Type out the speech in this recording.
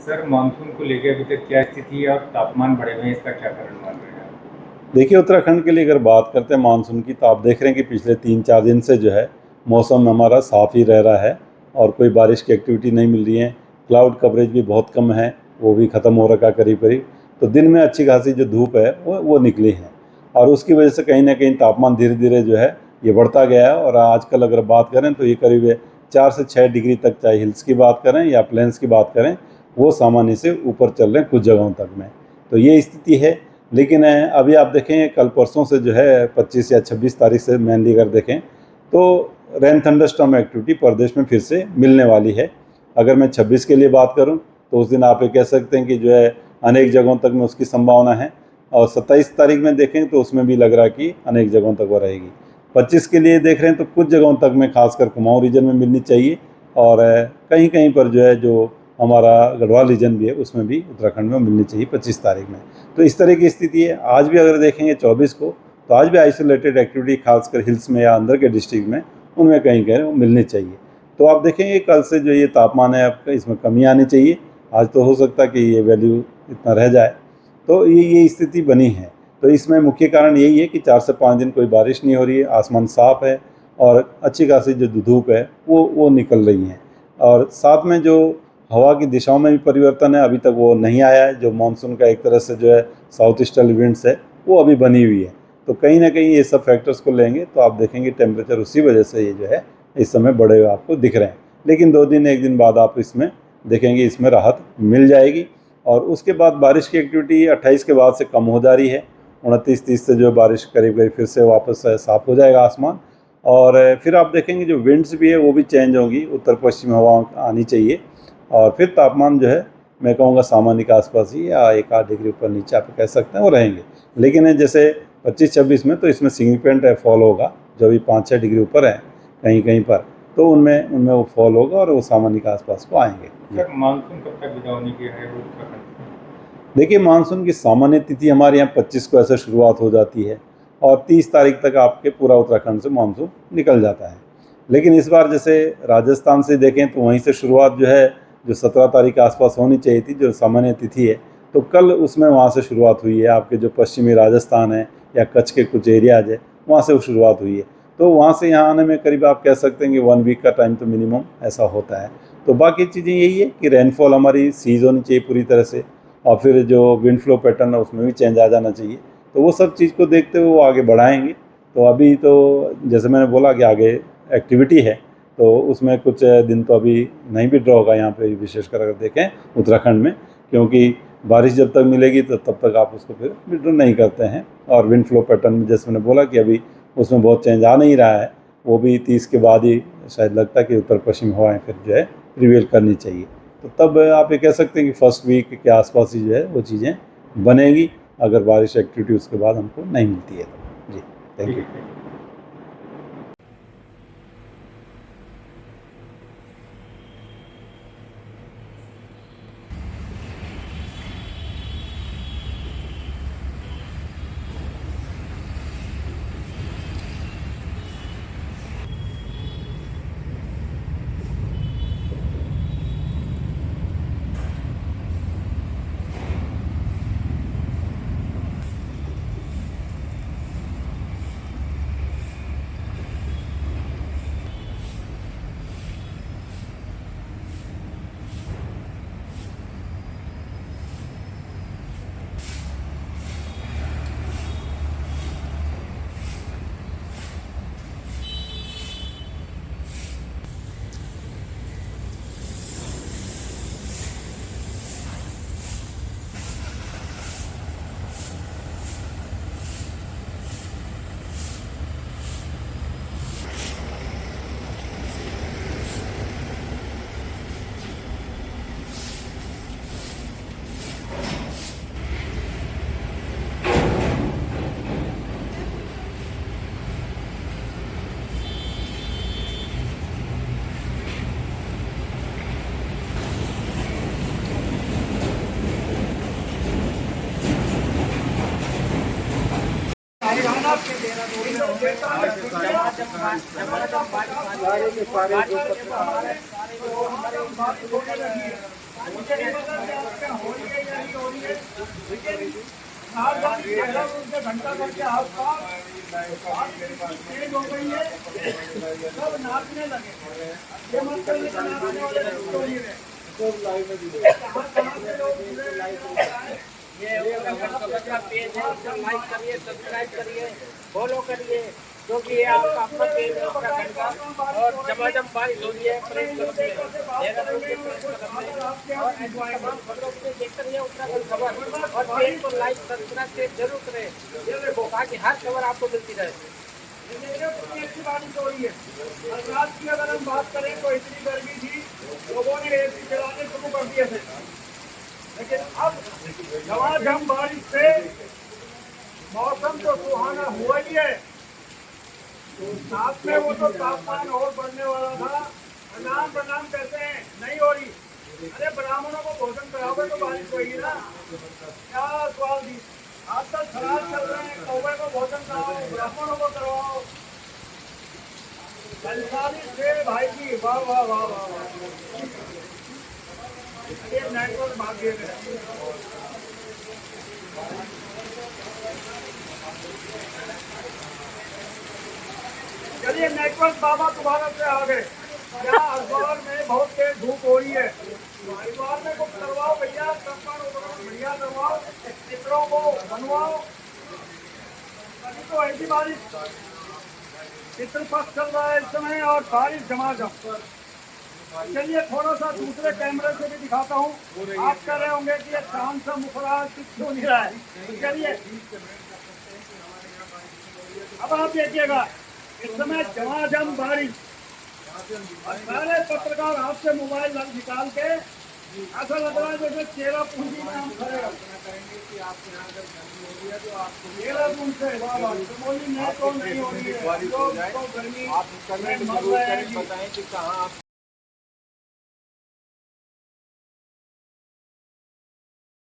Sir monsoon को लेकर अभी तक क्या स्थिति है और तापमान बढ़े हुए हैं, इसका क्या कारण मान रहे हैं आप? देखिए, उत्तराखंड के लिए अगर बात करते हैं मानसून की, तो आप देख रहे हैं कि पिछले 3-4 दिन से जो है मौसम हमारा साफ़ ही रह रहा है और कोई बारिश की एक्टिविटी नहीं मिल रही है। क्लाउड कवरेज भी बहुत कम है, वो भी ख़त्म हो रखा करीब करीब। तो दिन में अच्छी खासी जो धूप है वो निकली है और उसकी वजह से कहीं ना कहीं तापमान धीरे धीरे जो है ये बढ़ता गया है। और आजकल अगर बात करें तो ये करीब 4 से 6 डिग्री तक, चाहे हिल्स की बात करें या प्लेन्स की बात करें, वो सामान्य से ऊपर चल रहे हैं कुछ जगहों तक में। तो ये स्थिति है। लेकिन अभी आप देखें कल परसों से जो है 25 या 26 तारीख से मेनली अगर देखें तो रेन थंडरस्टॉर्म एक्टिविटी प्रदेश में फिर से मिलने वाली है। अगर मैं 26 के लिए बात करूं तो उस दिन आप ये कह सकते हैं कि जो है अनेक जगहों तक में उसकी संभावना है। और 27 तारीख में देखें तो उसमें भी लग रहा है कि अनेक जगहों तक वो रहेगी। 25 के लिए देख रहे हैं तो कुछ जगहों तक में, खासकर कुमाऊं रीजन में मिलनी चाहिए और कहीं कहीं पर जो है जो हमारा गढ़वाल रीजन भी है उसमें भी उत्तराखंड में मिलनी चाहिए 25 तारीख में। तो इस तरह की स्थिति है। आज भी अगर देखेंगे 24 को, तो आज भी आइसोलेटेड एक्टिविटी खासकर हिल्स में या अंदर के डिस्ट्रिक्ट में उनमें कहीं कहीं वो मिलनी चाहिए। तो आप देखेंगे कल से जो ये तापमान है आपका, इसमें कमी आनी चाहिए। आज तो हो सकता है कि ये वैल्यू इतना रह जाए। तो ये स्थिति बनी है। तो इसमें मुख्य कारण यही है कि 4 से 5 दिन कोई बारिश नहीं हो रही है, आसमान साफ़ है और अच्छी खासी जो धूप है वो निकल रही है। और साथ में जो हवा की दिशाओं में भी परिवर्तन है, अभी तक वो नहीं आया है। जो मानसून का एक तरह से जो है साउथ ईस्टर्ली विंड्स है वो अभी बनी हुई है। तो कहीं ना कहीं ये सब फैक्टर्स को लेंगे तो आप देखेंगे टेम्परेचर उसी वजह से ये जो है इस समय बढ़े हुए आपको दिख रहे हैं। लेकिन 2 दिन 1 दिन बाद आप इसमें देखेंगे इसमें राहत मिल जाएगी। और उसके बाद बारिश की एक्टिविटी 28 के बाद से कम हो जा रही है। 29-30 से जो बारिश करीब करीब फिर से वापस साफ हो जाएगा आसमान। और फिर आप देखेंगे जो विंड्स भी है वो भी चेंज होंगी, उत्तर पश्चिम हवा आनी चाहिए। और फिर तापमान जो है मैं कहूँगा सामान्य के आसपास ही या 1-8 डिग्री ऊपर नीचे आप कह सकते हैं वो रहेंगे। लेकिन जैसे 25-26 में तो इसमें सिग्निफिकेंट फॉल होगा, जो भी 5-6 डिग्री ऊपर है कहीं कहीं पर, तो उनमें वो फॉल होगा और वो सामान्य के आसपास को आएंगे। सर मानसून कब तक विदा होने की है उत्तराखंड से? देखिए, मानसून की सामान्य तिथि हमारे यहाँ 25 को ऐसे शुरुआत हो जाती है और 30 तारीख तक आपके पूरा उत्तराखंड से मानसून निकल जाता है। लेकिन इस बार जैसे राजस्थान से देखें तो वहीं से शुरुआत जो है, जो 17 तारीख के आसपास होनी चाहिए थी, जो सामान्य तिथि है, तो कल उसमें वहाँ से शुरुआत हुई है। आपके जो पश्चिमी राजस्थान है या कच्छ के कुछ एरियाज है वहाँ से वो शुरुआत हुई है। तो वहाँ से यहाँ आने में करीब आप कह सकते हैं कि 1 वीक का टाइम तो मिनिमम ऐसा होता है। तो बाकी चीज़ें यही है कि रेनफॉल हमारी सीज होनी चाहिए पूरी तरह से और फिर जो विंड फ्लो पैटर्न है उसमें भी चेंज आ जाना चाहिए। तो वो सब चीज़ को देखते हुए वो आगे बढ़ाएंगे। तो अभी तो जैसे मैंने बोला कि आगे एक्टिविटी है तो उसमें कुछ दिन तो अभी नहीं भी ड्रॉ होगा यहाँ पे, विशेषकर अगर देखें उत्तराखंड में, क्योंकि बारिश जब तक मिलेगी तो तब तक आप उसको फिर विड्रॉ नहीं करते हैं। और विंड फ्लो पैटर्न में जैसे मैंने बोला कि अभी उसमें बहुत चेंज आ नहीं रहा है, वो भी 30 के बाद ही शायद लगता है कि उत्तर पश्चिम हवाएँ फिर जो है प्रिवेल करनी चाहिए। तो तब आप ये कह सकते हैं कि फर्स्ट वीक के आसपास ही जो है वो चीज़ें बनेगी, अगर बारिश एक्टिविटी उसके बाद हमको नहीं मिलती है तो। जी, थैंक यू। मुझे नहीं पता कि आपके यहाँ हो रही है या नहीं हो रही है, लेकिन सावधानी देहरादून से घंटा घर के आसपास बात तेज हो गई है, सब नाचने लगे। ये मत करने का नाचने वाले लोग तो नहीं रहे। कहाँ कहाँ से लोग जुड़े हुए हैं? ये का पेज है, उसको लाइक करिए, सब्सक्राइब करिए, फॉलो करिए, क्योंकि ये आपका अपना पेज है उत्तराखंड का। और झमाझम बारिश हो रही है, प्रेस क्लब में, देहरादून के प्रेस क्लब में, और ऐसे तमाम खबरों के लिए देखते रहिए उत्तराखंड खबर, और पेज को लाइक सब्सक्राइब जरूर करें, ये देखो ताकि हर खबर आपको मिलती रहे। कितनी अच्छी बारिश हो रही है। कल रात की अगर हम बात करें तो इतनी गर्मी थी, लोगों ने एसी चलाने शुरू कर दिए थे, लेकिन अब झमाझम बारिश से मौसम तो सुहाना हुआ ही है, साथ में वो तो तापमान और बढ़ने वाला था। प्रणाम प्रणाम कहते हैं, नहीं हो रही। अरे ब्राह्मणों को भोजन कराओगे तो बारिश होगी ना, क्या सवाल दी। आज तक खराब चल रहे हैं, कौवे को भोजन कराओ, ब्राह्मणों को करवाओ। वैशाली से भाई जी, वाह वाह वाह वाह वाह। ये नेटवर्क भाग्य में चलिए, नेटवर्क बाबा दोबारा से आ गए। यहाँ हरिद्वार में बहुत तेज धूप हो रही है, तो हरिद्वार में कुछ करवाओ भैया, कंकड़ उपकरण बढ़िया करवाओ, चित्रों को बनवाओ, तभी तो ऐसी बारिश। चित्र पक्ष चल रहा है इस समय और बारिश झमाझम। चलिए थोड़ा सा दूसरे कैमरे से भी दिखाता हूँ। आप कह रहे होंगे कि ये शाम से मुखराज क्यों नहीं रहा है, तो चलिए अब आप देखिएगा, इस समय झमाझम बारिश, और सारे पत्रकार हाथ से मोबाइल निकाल के ऐसा लग रहा है जैसे चेरा पूंजी में हम खड़े हैं। देहरादून से वाह वाह, चमोली में तो नहीं हो रही है, लोग तो गर्मी आप करने की जरूरत है, बताएं कि कहाँ आप